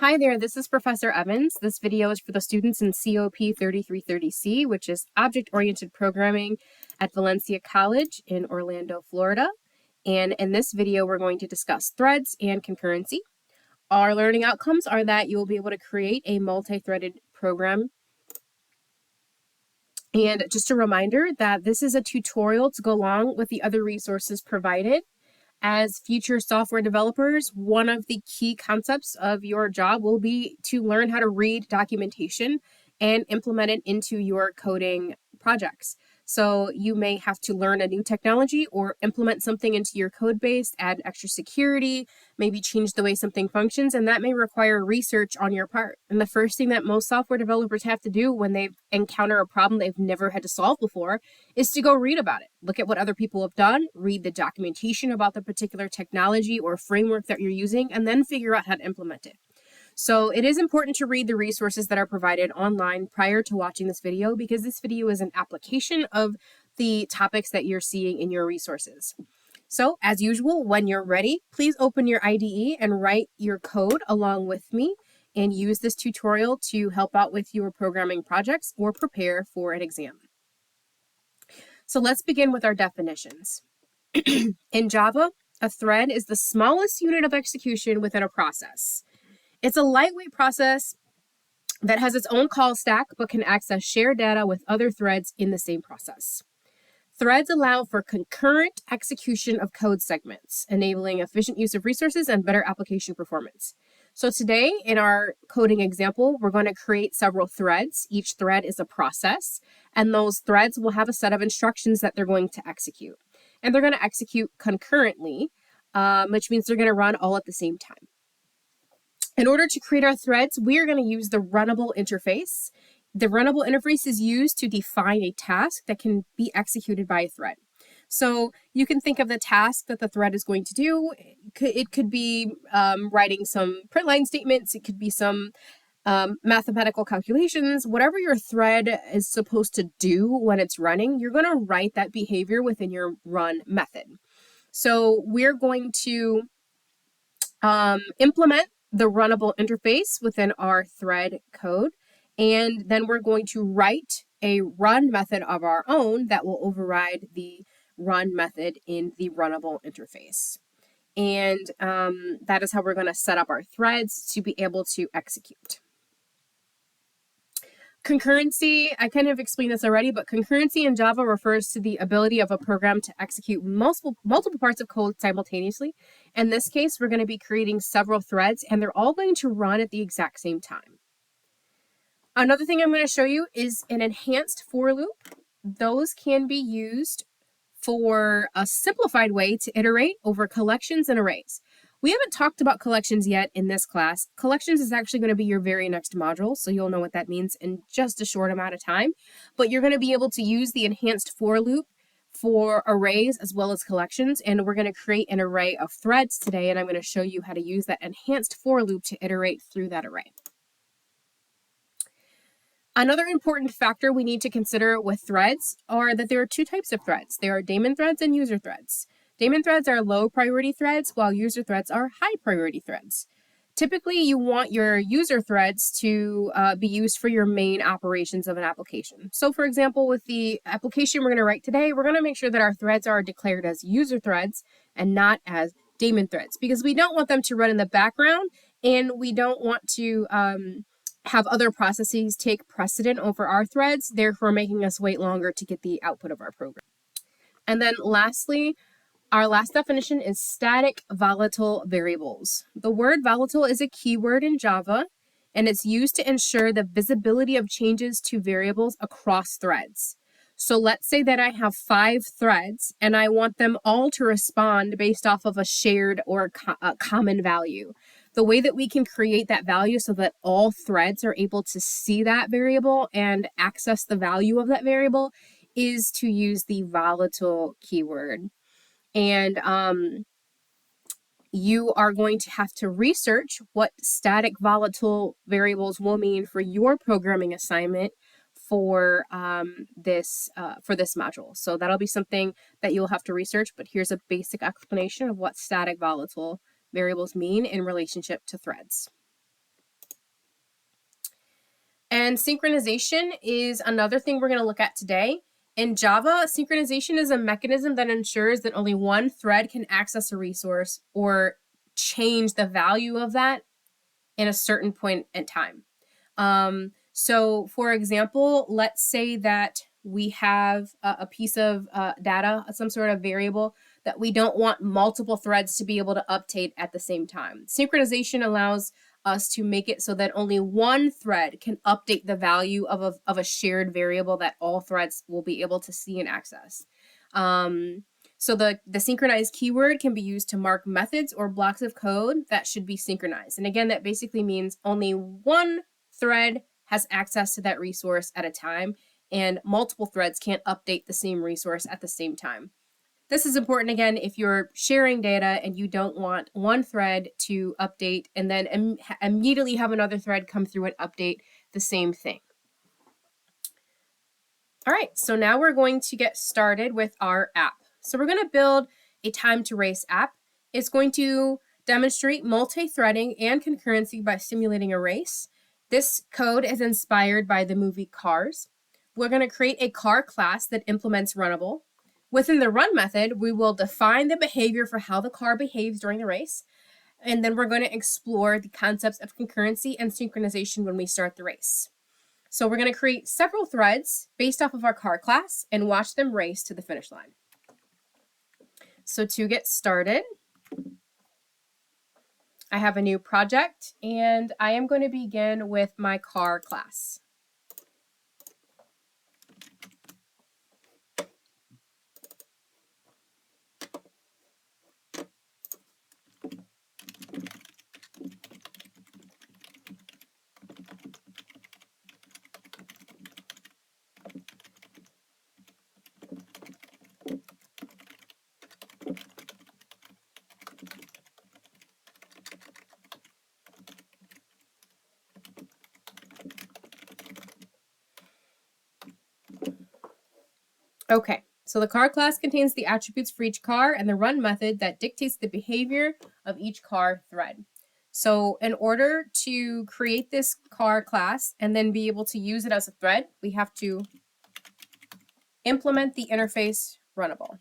Hi there, this is Professor Evans. This video is for the students in COP 3330C, which is Object-Oriented Programming at Valencia College in Orlando, Florida. And in this video, we're going to discuss threads and concurrency. Our learning outcomes are that you will be able to create a multi-threaded program. And just a reminder that this is a tutorial to go along with the other resources provided. As future software developers, one of the key concepts of your job will be to learn how to read documentation and implement it into your coding projects. So you may have to learn a new technology or implement something into your code base, add extra security, maybe change the way something functions, and that may require research on your part. And the first thing that most software developers have to do when they encounter a problem they've never had to solve before is to go read about it. Look at what other people have done, read the documentation about the particular technology or framework that you're using, and then figure out how to implement it. So it is important to read the resources that are provided online prior to watching this video, because this video is an application of the topics that you're seeing in your resources. So as usual, when you're ready, please open your IDE and write your code along with me and use this tutorial to help out with your programming projects or prepare for an exam. So let's begin with our definitions. In Java, a thread is the smallest unit of execution within a process. It's a lightweight process that has its own call stack, but can access shared data with other threads in the same process. Threads allow for concurrent execution of code segments, enabling efficient use of resources and better application performance. So today, in our coding example, we're going to create several threads. Each thread is a process, and those threads will have a set of instructions that they're going to execute. And they're going to execute concurrently, which means they're going to run all at the same time. In order to create our threads, we are going to use the runnable interface. The runnable interface is used to define a task that can be executed by a thread. So you can think of the task that the thread is going to do. It could be writing some print line statements. It could be some mathematical calculations. Whatever your thread is supposed to do when it's running, you're going to write that behavior within your run method. So we're going to implement the runnable interface within our thread code, and then we're going to write a run method of our own that will override the run method in the runnable interface. And that is how we're going to set up our threads to be able to execute. Concurrency, I kind of explained this already, but concurrency in Java refers to the ability of a program to execute multiple parts of code simultaneously. In this case, we're going to be creating several threads, and they're all going to run at the exact same time. Another thing I'm going to show you is an enhanced for loop. Those can be used for a simplified way to iterate over collections and arrays. We haven't talked about collections yet in this class. Collections is actually going to be your very next module, so you'll know what that means in just a short amount of time. But you're going to be able to use the enhanced for loop for arrays as well as collections, and we're going to create an array of threads today, and I'm going to show you how to use that enhanced for loop to iterate through that array. Another important factor we need to consider with threads are that there are two types of threads. There are daemon threads and user threads. Daemon threads are low priority threads, while user threads are high priority threads. Typically, you want your user threads to be used for your main operations of an application. So for example, with the application we're going to write today, we're going to make sure that our threads are declared as user threads and not as daemon threads, because we don't want them to run in the background, and we don't want to have other processes take precedent over our threads, therefore making us wait longer to get the output of our program. And then lastly, our last definition is static volatile variables. The word volatile is a keyword in Java, and it's used to ensure the visibility of changes to variables across threads. So let's say that I have 5 threads, and I want them all to respond based off of a shared or a common value. The way that we can create that value so that all threads are able to see that variable and access the value of that variable is to use the volatile keyword. And you are going to have to research what static volatile variables will mean for your programming assignment for this module. So that'll be something that you'll have to research, but here's a basic explanation of what static volatile variables mean in relationship to threads. And synchronization is another thing we're going to look at today. In Java, synchronization is a mechanism that ensures that only one thread can access a resource or change the value of that in a certain point in time. So for example, let's say that we have a piece of data, some sort of variable that we don't want multiple threads to be able to update at the same time. Synchronization allows us to make it so that only one thread can update the value of a shared variable that all threads will be able to see and access. So the synchronized keyword can be used to mark methods or blocks of code that should be synchronized. And again, that basically means only one thread has access to that resource at a time, and multiple threads can't update the same resource at the same time. This is important, again, if you're sharing data and you don't want one thread to update and then immediately have another thread come through and update the same thing. All right, so now we're going to get started with our app. So we're going to build a time to race app. It's going to demonstrate multi-threading and concurrency by simulating a race. This code is inspired by the movie Cars. We're going to create a car class that implements runnable. Within the run method, we will define the behavior for how the car behaves during the race. And then we're going to explore the concepts of concurrency and synchronization when we start the race. So we're going to create several threads based off of our car class and watch them race to the finish line. So to get started, I have a new project and I am going to begin with my car class. Okay, so the car class contains the attributes for each car and the run method that dictates the behavior of each car thread. So in order to create this car class and then be able to use it as a thread, we have to implement the interface runnable.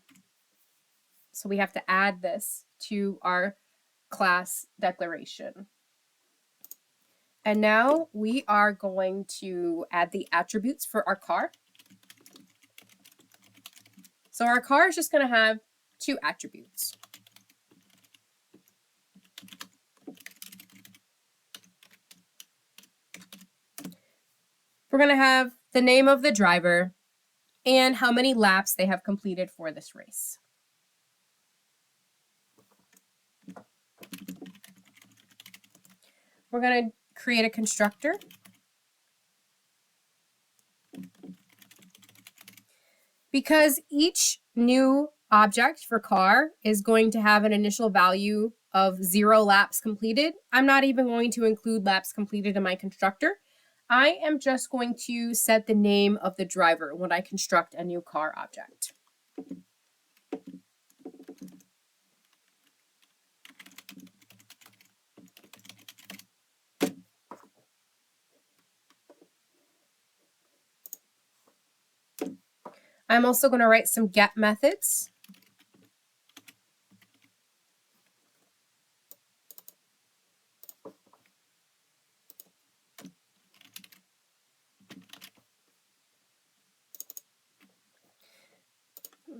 So we have to add this to our class declaration. And now we are going to add the attributes for our car. So our car is just going to have two attributes. We're going to have the name of the driver and how many laps they have completed for this race. We're going to create a constructor. Because each new object for car is going to have an initial value of 0 laps completed, I'm not even going to include laps completed in my constructor. I am just going to set the name of the driver when I construct a new car object. I'm also going to write some get methods.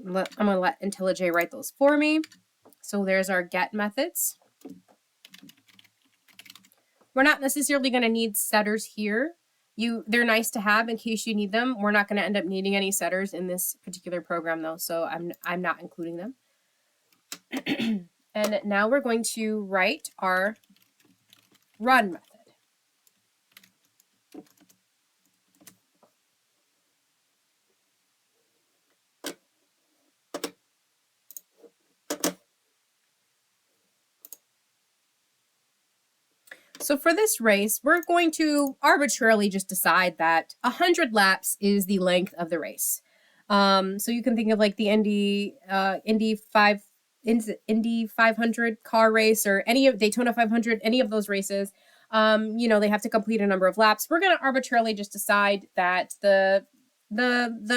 I'm going to let IntelliJ write those for me. So there's our get methods. We're not necessarily going to need setters here. They're nice to have in case you need them. We're not going to end up needing any setters in this particular program though, so I'm not including them. And now we're going to write our run method. So for this race, we're going to arbitrarily just decide that 100 laps is the length of the race. So you can think of like the Indy 500 car race or any of Daytona 500, any of those races. they have to complete a number of laps. We're going to arbitrarily just decide that the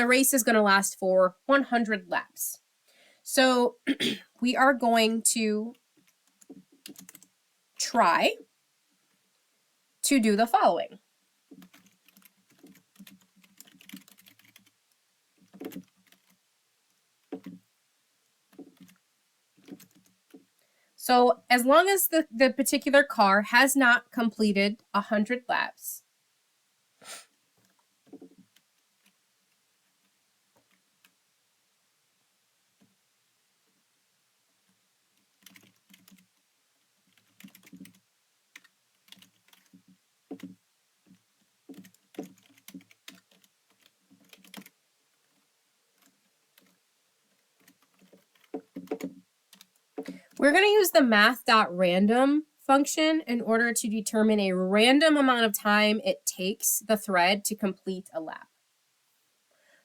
race is going to last for 100 laps. So we are going to try to do the following. So as long as the particular car has not completed 100 laps, we're going to use the math.random function in order to determine a random amount of time it takes the thread to complete a lap.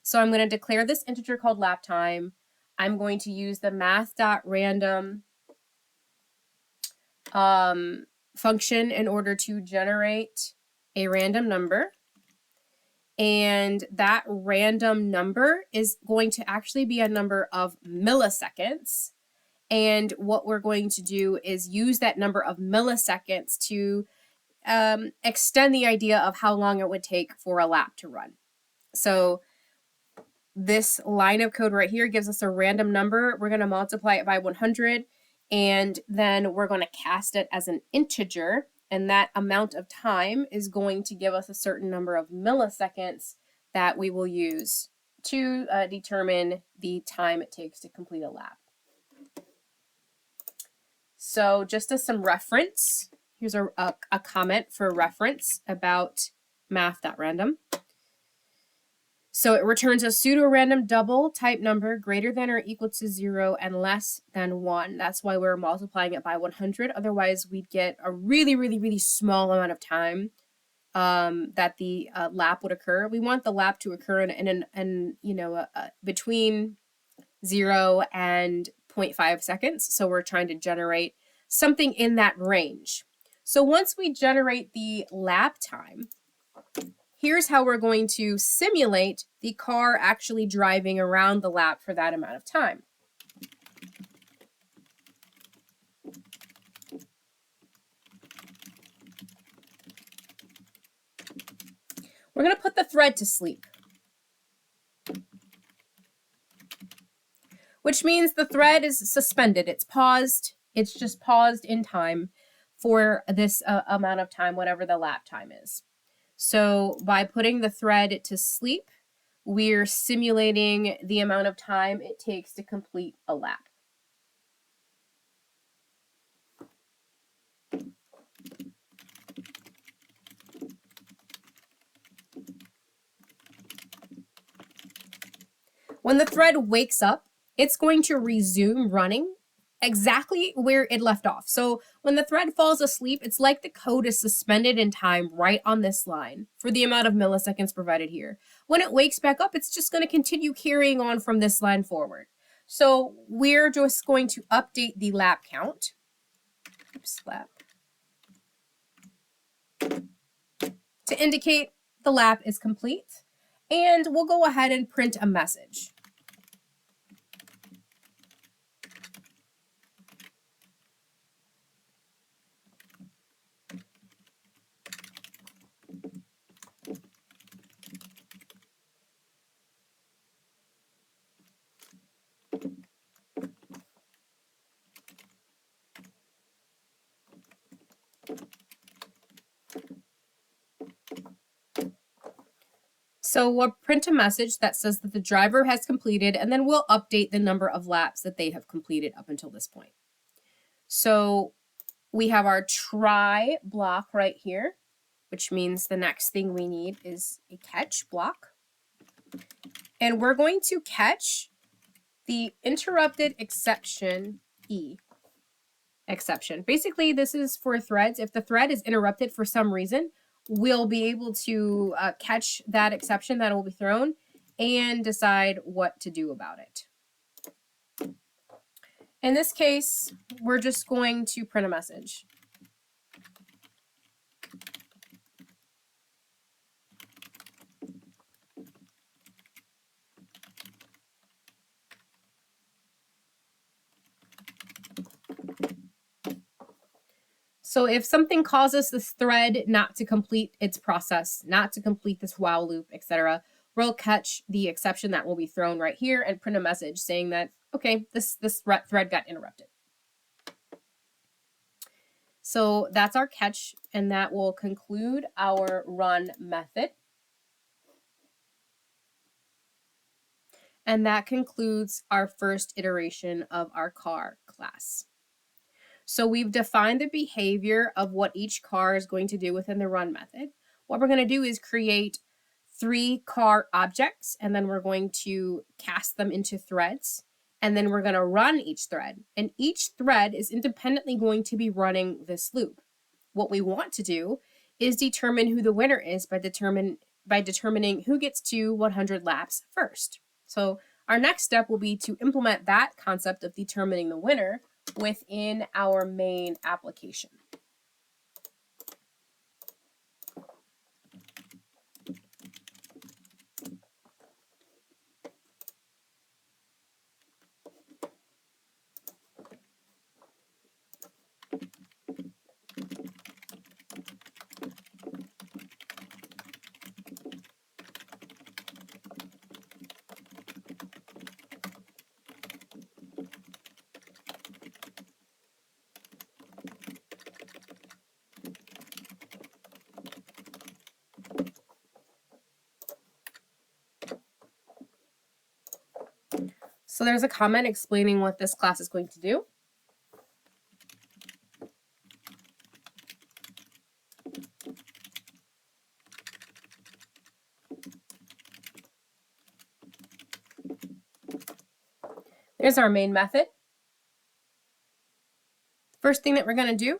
So I'm going to declare this integer called lap time. I'm going to use the math.random function in order to generate a random number. And that random number is going to actually be a number of milliseconds. And what we're going to do is use that number of milliseconds to extend the idea of how long it would take for a lap to run. So this line of code right here gives us a random number. We're going to multiply it by 100, and then we're going to cast it as an integer, and that amount of time is going to give us a certain number of milliseconds that we will use to determine the time it takes to complete a lap. So just as some reference, here's a comment for reference about math.random. So it returns a pseudo-random double type number greater than or equal to 0 and less than 1. That's why we're multiplying it by 100. Otherwise, we'd get a really, really, really small amount of time that the lap would occur. We want the lap to occur in between 0 and 0.5 seconds. So we're trying to generate something in that range. So once we generate the lap time, here's how we're going to simulate the car actually driving around the lap for that amount of time. We're going to put the thread to sleep, which means the thread is suspended. It's paused. It's just paused in time for this amount of time, whatever the lap time is. So by putting the thread to sleep, we're simulating the amount of time it takes to complete a lap. When the thread wakes up, it's going to resume running exactly where it left off. So when the thread falls asleep, it's like the code is suspended in time right on this line for the amount of milliseconds provided here. When it wakes back up, it's just going to continue carrying on from this line forward. So we're just going to update the lap count. Oops, lap. To indicate the lap is complete. And we'll go ahead and print a message. So we'll print a message that says that the driver has completed, and then we'll update the number of laps that they have completed up until this point. So we have our try block right here, which means the next thing we need is a catch block. And we're going to catch the interrupted exception E. Exception. Basically, this is for threads. If the thread is interrupted for some reason, we'll be able to catch that exception that will be thrown and decide what to do about it. In this case, we're just going to print a message. So if something causes this thread not to complete its process, not to complete this while loop, etc., we'll catch the exception that will be thrown right here and print a message saying that, okay, this thread got interrupted. So that's our catch, and that will conclude our run method. And that concludes our first iteration of our car class. So we've defined the behavior of what each car is going to do within the run method. What we're going to do is create 3 car objects, and then we're going to cast them into threads, and then we're going to run each thread. And each thread is independently going to be running this loop. What we want to do is determine who the winner is by determining who gets to 100 laps first. So our next step will be to implement that concept of determining the winner within our main application. So there's a comment explaining what this class is going to do. There's our main method. First thing that we're going to do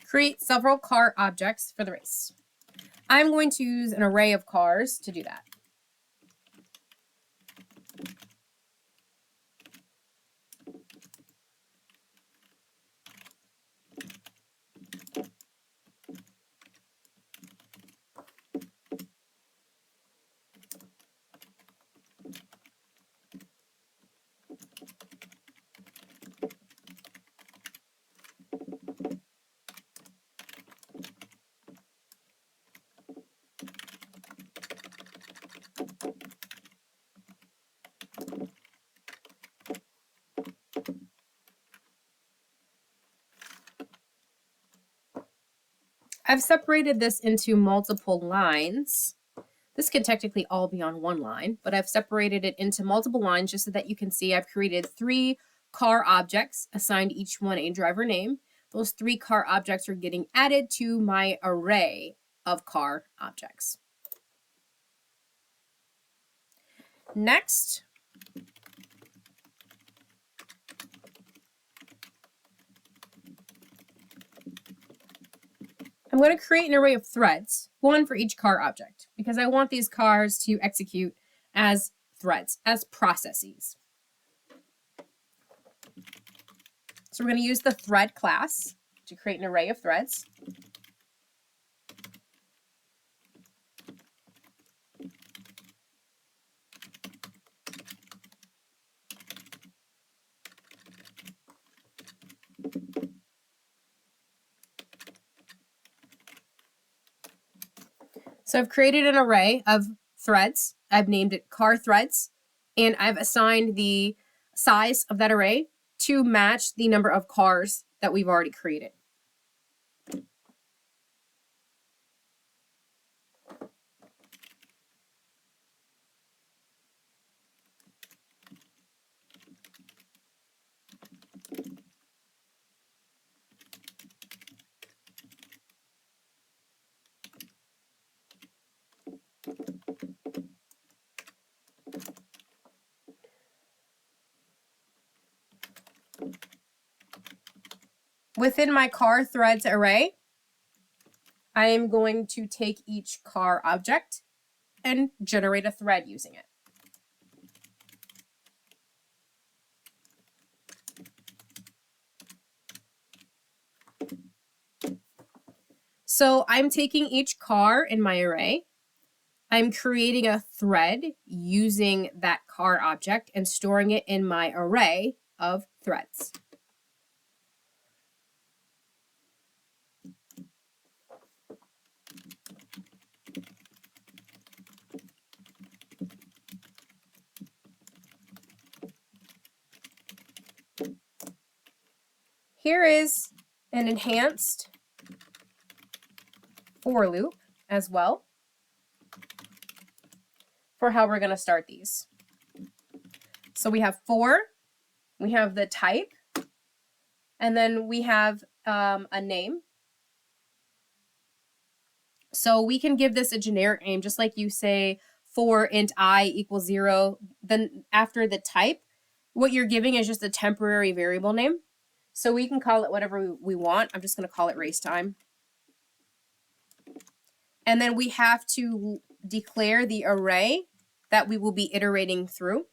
create several car objects for the race. I'm going to use an array of cars to do that. I've separated this into multiple lines. This can technically all be on one line, but I've separated it into multiple lines just so that you can see I've created 3 car objects, assigned each one a driver name. Those 3 car objects are getting added to my array of car objects. Next, I'm going to create an array of threads, 1 for each car object, because I want these cars to execute as threads, as processes. So we're going to use the thread class to create an array of threads. So I've created an array of threads. I've named it car threads, and I've assigned the size of that array to match the number of cars that we've already created. Within my car threads array, I am going to take each car object and generate a thread using it. So I'm taking each car in my array. I'm creating a thread using that car car object and storing it in my array of threads. Here is an enhanced for loop as well for how we're going to start these. So we have for, we have the type, and then we have a name. So we can give this a generic name, just like you say for int I equals 0. Then after the type, what you're giving is just a temporary variable name. So we can call it whatever we want. I'm just going to call it race time. And then we have to declare the array that we will be iterating through.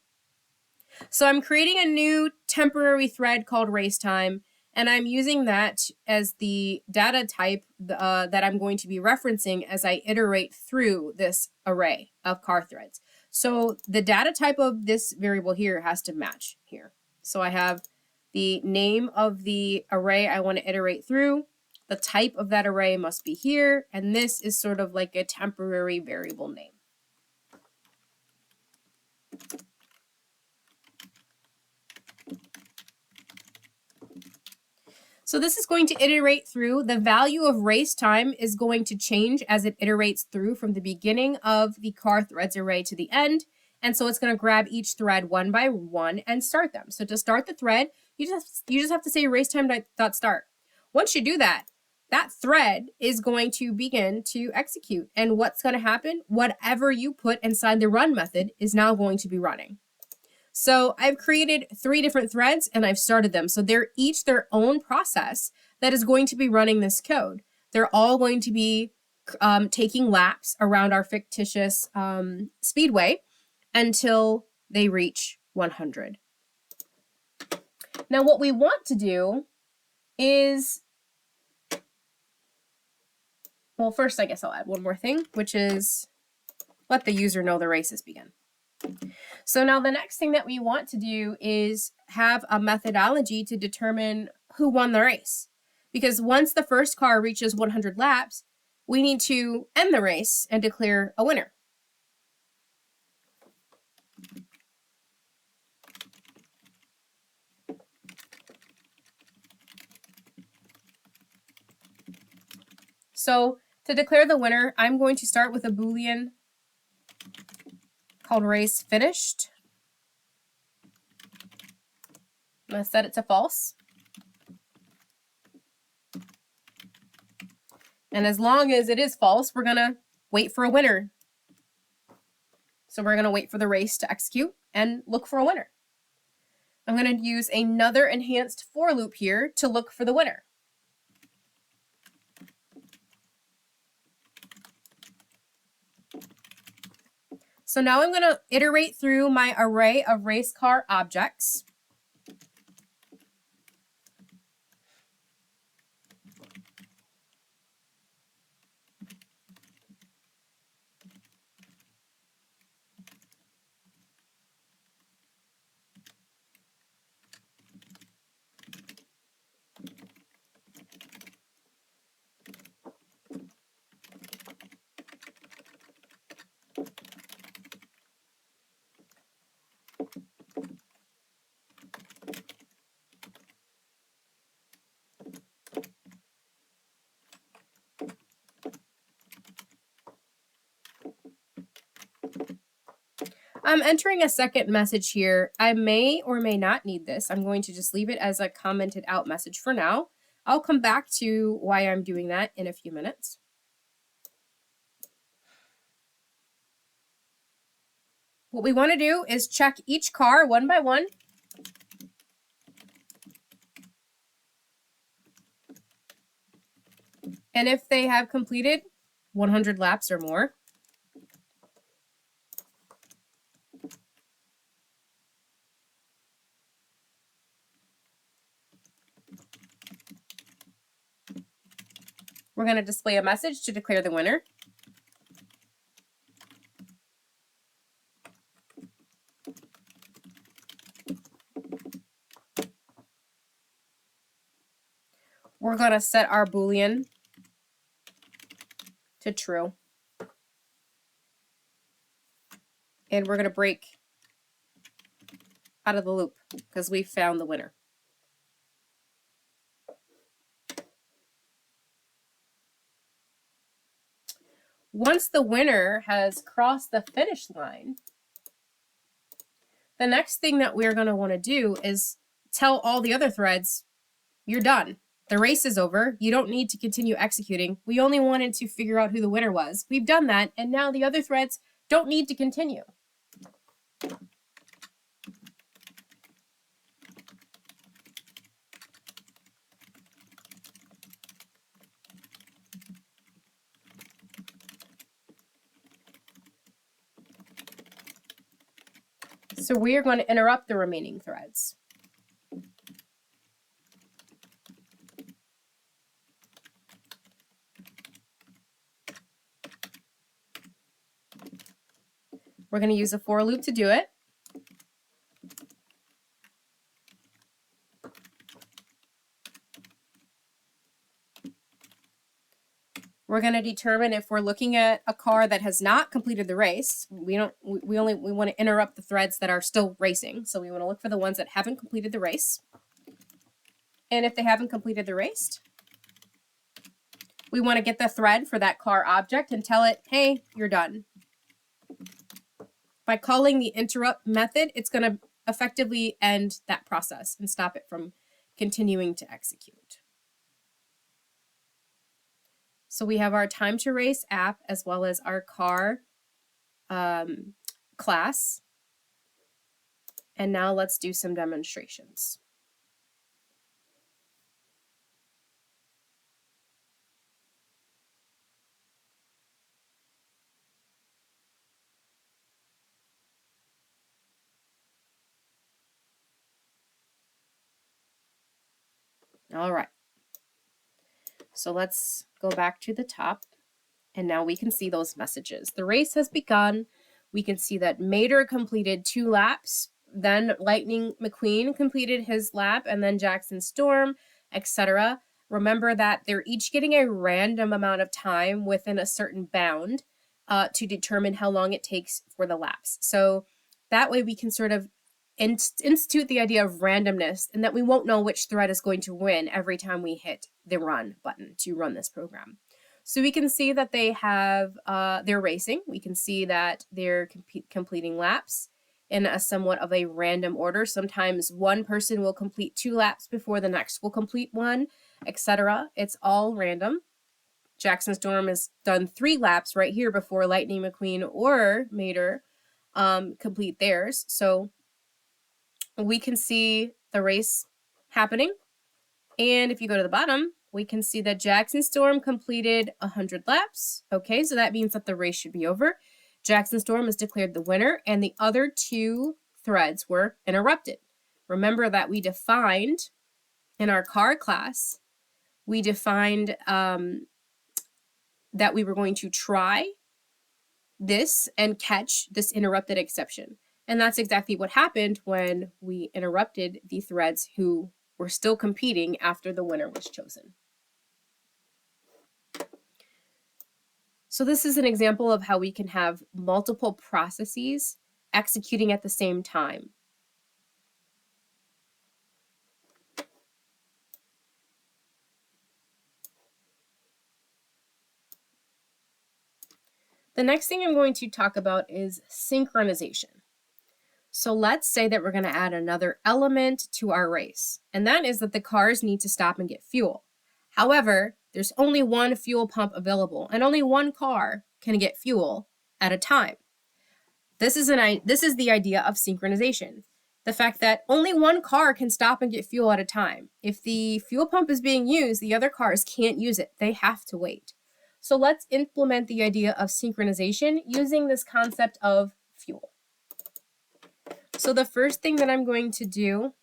So I'm creating a new temporary thread called race time, and I'm using that as the data type that I'm going to be referencing as I iterate through this array of car threads. So the data type of this variable here has to match here. So I have the name of the array I want to iterate through. The type of that array must be here, and this is sort of like a temporary variable name. So this is going to iterate through. The value of race time is going to change as it iterates through from the beginning of the car threads array to the end. And so it's going to grab each thread one by one and start them. So to start the thread, you just have to say racetime.start. Once you do that, that thread is going to begin to execute. And what's going to happen? Whatever you put inside the run method is now going to be running. So I've created 3 different threads and I've started them. So they're each their own process that is going to be running this code. They're all going to be taking laps around our fictitious speedway until they reach 100. Now what we want to do is, well, first I guess I'll add one more thing, which is let the user know the race has begun. So now the next thing that we want to do is have a methodology to determine who won the race. Because once the first car reaches 100 laps, we need to end the race and declare a winner. So to declare the winner, I'm going to start with a Boolean called race finished. I'm going to set it to false. And as long as it is false, we're going to wait for a winner. So we're going to wait for the race to execute and look for a winner. I'm going to use another enhanced for loop here to look for the winner. So now I'm going to iterate through my array of race car objects. I'm entering a second message here. I may or may not need this. I'm going to just leave it as a commented out message for now. I'll come back to why I'm doing that in a few minutes. What we want to do is check each car one by one. And if they have completed 100 laps or more, we're going to display a message to declare the winner. we're going to set our Boolean to true. And we're going to break out of the loop because we found the winner. Once the winner has crossed the finish line, the next thing that we're going to want to do is tell all the other threads, you're done. The race is over. You don't need to continue executing. We only wanted to figure out who the winner was. We've done that, and now the other threads don't need to continue. So we are going to interrupt the remaining threads. We're going to use a for loop to do it. We're going to determine if we're looking at a car that has not completed the race. We want to interrupt the threads that are still racing. So we want to look for the ones that haven't completed the race. And if they haven't completed the race, we want to get the thread for that car object and tell it, hey, you're done. By calling the interrupt method, it's going to effectively end that process and stop it from continuing to execute. So we have our time to race app as well as our car class. And now let's do some demonstrations. All right. So let's go back to the top, and now we can see those messages. The race has begun. We can see that Mater completed 2 laps, then Lightning McQueen completed his lap, and then Jackson Storm, etc. Remember that they're each getting a random amount of time within a certain bound to determine how long it takes for the laps. So that way we can sort of institute the idea of randomness, and that we won't know which thread is going to win every time we hit the run button to run this program. So we can see that they have, they're racing. We can see that they're completing laps in a somewhat of a random order. Sometimes one person will complete 2 laps before the next will complete 1, etc. It's all random. Jackson Storm has done 3 laps right here before Lightning McQueen or Mater complete theirs. So we can see the race happening. And if you go to the bottom, we can see that Jackson Storm completed 100 laps. Okay, so that means that the race should be over. Jackson Storm is declared the winner, and the other 2 threads were interrupted. Remember that we defined in our car class, we defined that we were going to try this and catch this interrupted exception. And that's exactly what happened when we interrupted the threads who were still competing after the winner was chosen. So this is an example of how we can have multiple processes executing at the same time. The next thing I'm going to talk about is synchronization. So let's say that we're going to add another element to our race, and that is that the cars need to stop and get fuel. However, there's only one fuel pump available, and only one car can get fuel at a time. This is the idea of synchronization. The fact that only one car can stop and get fuel at a time. If the fuel pump is being used, the other cars can't use it. They have to wait. So let's implement the idea of synchronization using this concept of fuel. So the first thing that I'm going to do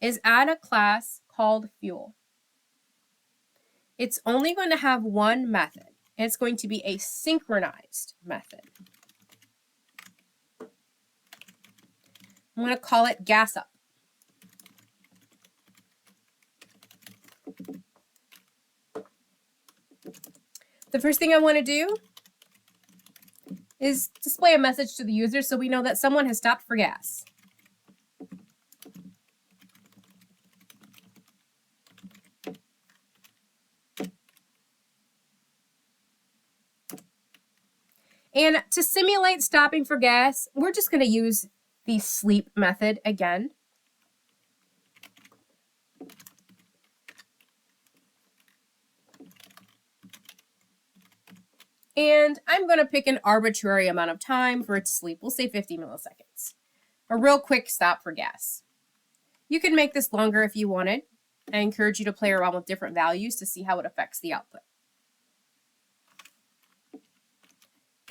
is add a class called fuel. It's only going to have one method, and it's going to be a synchronized method. I'm going to call it gas up. The first thing I want to do is display a message to the user so we know that someone has stopped for gas. And to simulate stopping for gas, we're just going to use the sleep method again. And I'm going to pick an arbitrary amount of time for it to sleep. We'll say 50 milliseconds. A real quick stop for gas. You can make this longer if you wanted. I encourage you to play around with different values to see how it affects the output.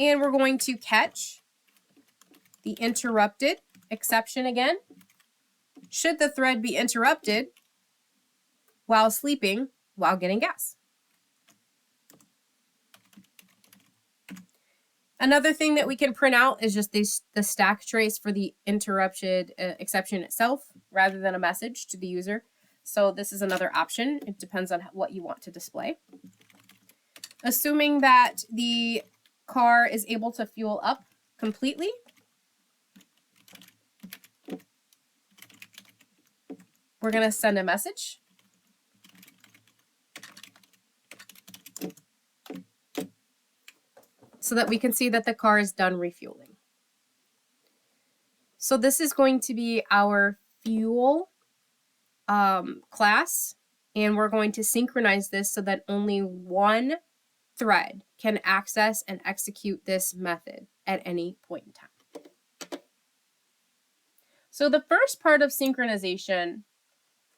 And we're going to catch the interrupted exception again. Should the thread be interrupted while sleeping while getting gas? Another thing that we can print out is just the stack trace for the interrupted exception itself rather than a message to the user. So this is another option. It depends on what you want to display. Assuming that the car is able to fuel up completely, we're going to send a message. So that we can see that the car is done refueling. So this is going to be our fuel class, and we're going to synchronize this so that only one thread can access and execute this method at any point in time. So the first part of synchronization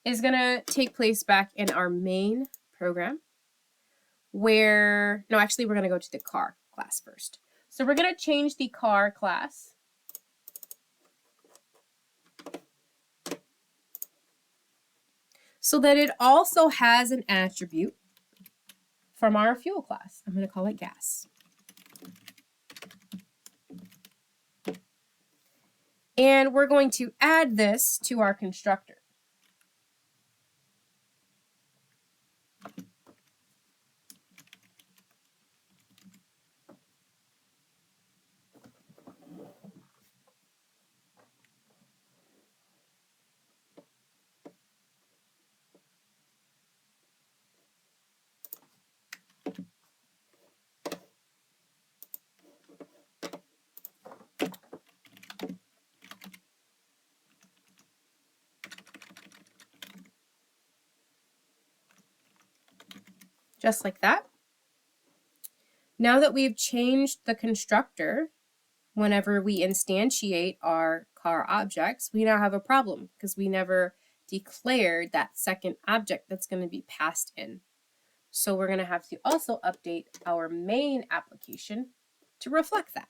is going to take place back in our main program where, no, actually we're going to go to the car class first. So we're going to change the car class so that it also has an attribute from our fuel class. I'm going to call it gas. And we're going to add this to our constructor. Just like that. Now that we've changed the constructor, whenever we instantiate our car objects, we now have a problem because we never declared that second object that's going to be passed in. So we're going to have to also update our main application to reflect that.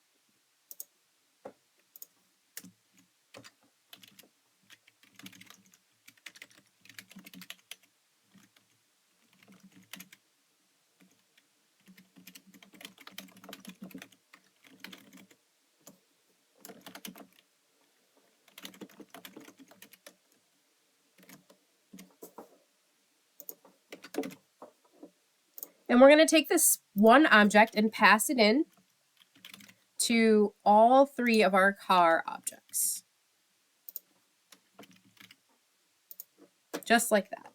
And we're going to take this one object and pass it in to all three of our car objects. Just like that.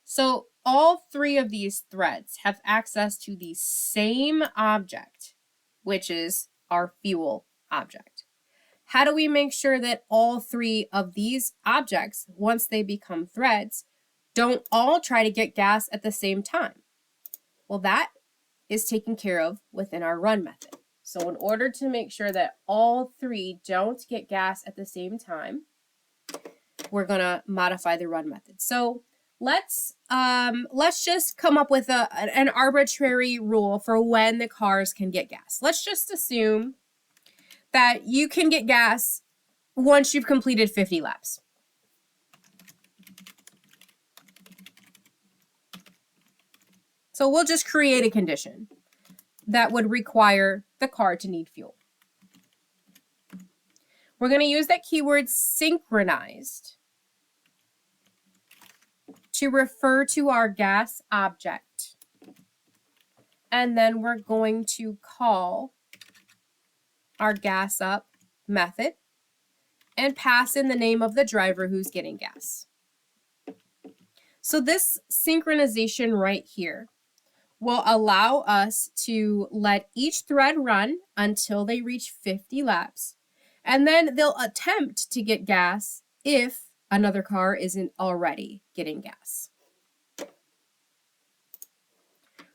So all three of these threads have access to the same object, which is our fuel object. How do we make sure that all three of these objects, once they become threads, don't all try to get gas at the same time? Well, that is taken care of within our run method. So in order to make sure that all three don't get gas at the same time, we're going to modify the run method. So let's just come up with an arbitrary rule for when the cars can get gas. Let's just assume that you can get gas once you've completed 50 laps. So we'll just create a condition that would require the car to need fuel. We're going to use that keyword synchronized to refer to our gas object. and then we're going to call our gas up method and pass in the name of the driver who's getting gas. So this synchronization right here will allow us to let each thread run until they reach 50 laps, and then they'll attempt to get gas if another car isn't already getting gas.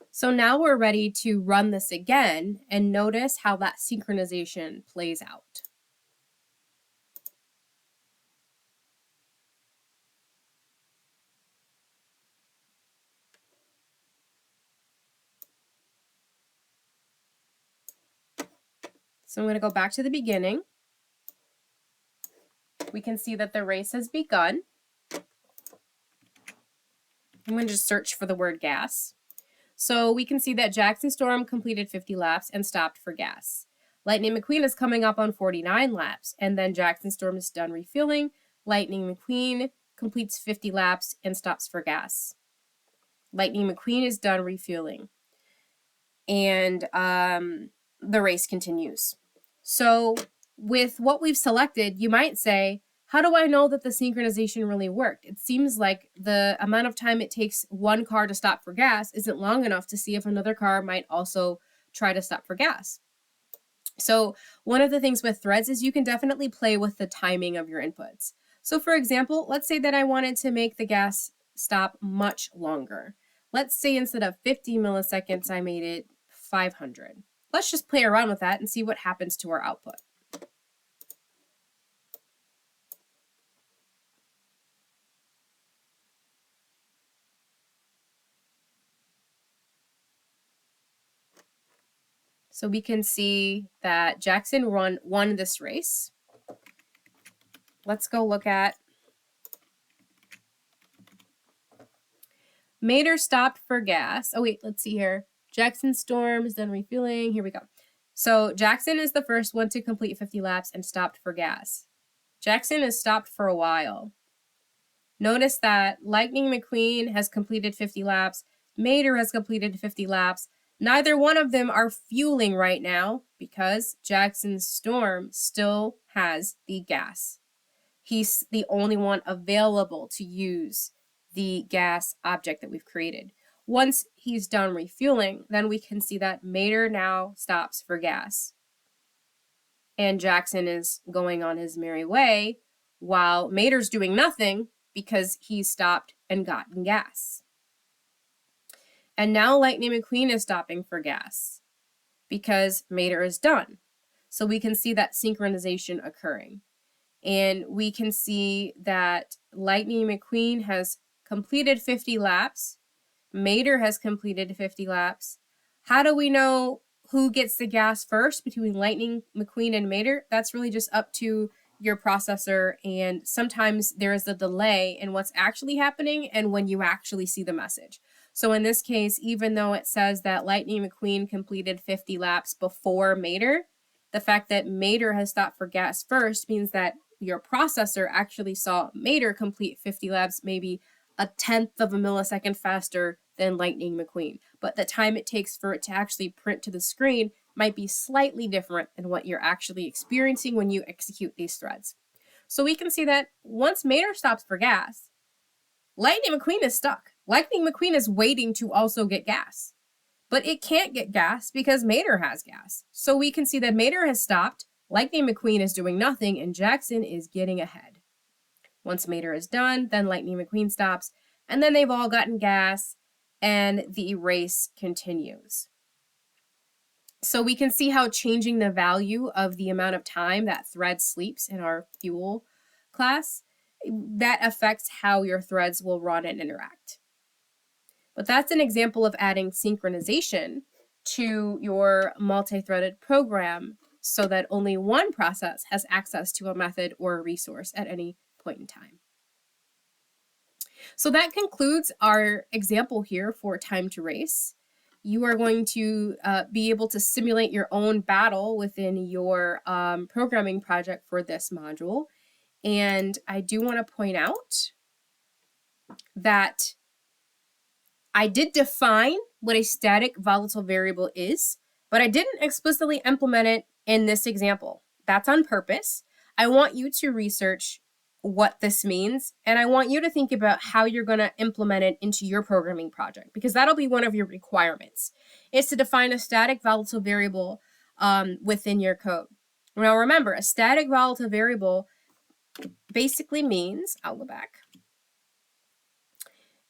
So now we're ready to run this again and notice how that synchronization plays out. So I'm going to go back to the beginning. We can see that the race has begun. I'm going to just search for the word gas. So we can see that Jackson Storm completed 50 laps and stopped for gas. Lightning McQueen is coming up on 49 laps, and then Jackson Storm is done refueling. Lightning McQueen completes 50 laps and stops for gas. Lightning McQueen is done refueling. And the race continues. So with what we've selected, you might say, how do I know that the synchronization really worked? It seems like the amount of time it takes one car to stop for gas isn't long enough to see if another car might also try to stop for gas. So one of the things with threads is you can definitely play with the timing of your inputs. So for example, let's say that I wanted to make the gas stop much longer. Let's say instead of 50 milliseconds, I made it 500. Let's just play around with that and see what happens to our output. So we can see that Jackson won this race. Let's go look at Mater stopped for gas. Oh wait, let's see here. Jackson Storm is done refueling. Here we go. So Jackson is the first one to complete 50 laps and stopped for gas. Jackson has stopped for a while. Notice that Lightning McQueen has completed 50 laps. Mater has completed 50 laps. Neither one of them are fueling right now because Jackson Storm still has the gas. He's the only one available to use the gas object that we've created. Once he's done refueling, then we can see that Mater now stops for gas. And Jackson is going on his merry way while Mater's doing nothing because he stopped and gotten gas. And now Lightning McQueen is stopping for gas because Mater is done. So we can see that synchronization occurring. And we can see that Lightning McQueen has completed 50 laps. Mater has completed 50 laps. How do we know who gets the gas first between Lightning McQueen and Mater? That's really just up to your processor, and sometimes there is a delay in what's actually happening and when you actually see the message. So in this case, even though it says that Lightning McQueen completed 50 laps before Mater, the fact that Mater has stopped for gas first means that your processor actually saw Mater complete 50 laps maybe a tenth of a millisecond faster than Lightning McQueen. But the time it takes for it to actually print to the screen might be slightly different than what you're actually experiencing when you execute these threads. So we can see that once Mater stops for gas, Lightning McQueen is stuck. Lightning McQueen is waiting to also get gas. But it can't get gas because Mater has gas. So we can see that Mater has stopped, Lightning McQueen is doing nothing, and Jackson is getting ahead. Once Mater is done, then Lightning McQueen stops, and then they've all gotten gas, and the race continues. So we can see how changing the value of the amount of time that thread sleeps in our fuel class, that affects how your threads will run and interact. But that's an example of adding synchronization to your multi-threaded program so that only one process has access to a method or a resource at any point in time. So that concludes our example here for time to race. You are going to be able to simulate your own battle within your programming project for this module. And I do want to point out that I did define what a static volatile variable is, but I didn't explicitly implement it in this example. That's on purpose. I want you to research what this means, and I want you to think about how you're going to implement it into your programming project, because that'll be one of your requirements, is to define a static volatile variable within your code. Now remember, a static volatile variable basically means, I'll go back.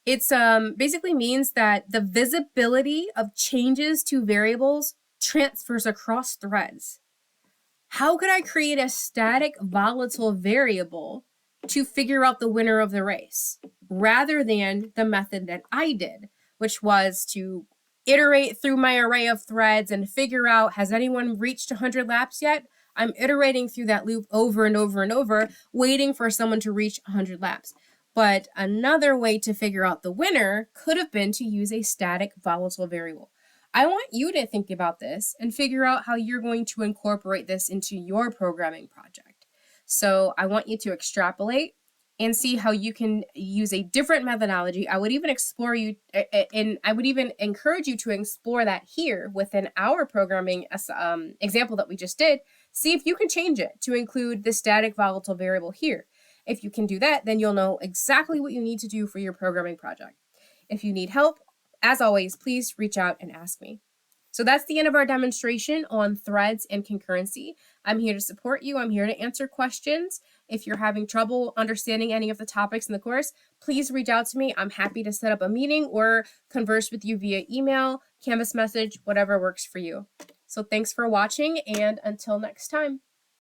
It's basically means that the visibility of changes to variables transfers across threads. How could I create a static volatile variable to figure out the winner of the race, rather than the method that I did, which was to iterate through my array of threads and figure out, has anyone reached 100 laps yet? I'm iterating through that loop over and over and over, waiting for someone to reach 100 laps. But another way to figure out the winner could have been to use a static volatile variable. I want you to think about this and figure out how you're going to incorporate this into your programming project. So I want you to extrapolate and see how you can use a different methodology. I would even encourage you to explore that here within our programming example that we just did. See if you can change it to include the static volatile variable here. If you can do that, then you'll know exactly what you need to do for your programming project. If you need help, as always, please reach out and ask me. So that's the end of our demonstration on threads and concurrency. I'm here to support you. I'm here to answer questions. If you're having trouble understanding any of the topics in the course, please reach out to me. I'm happy to set up a meeting or converse with you via email, Canvas message, whatever works for you. So thanks for watching, and until next time.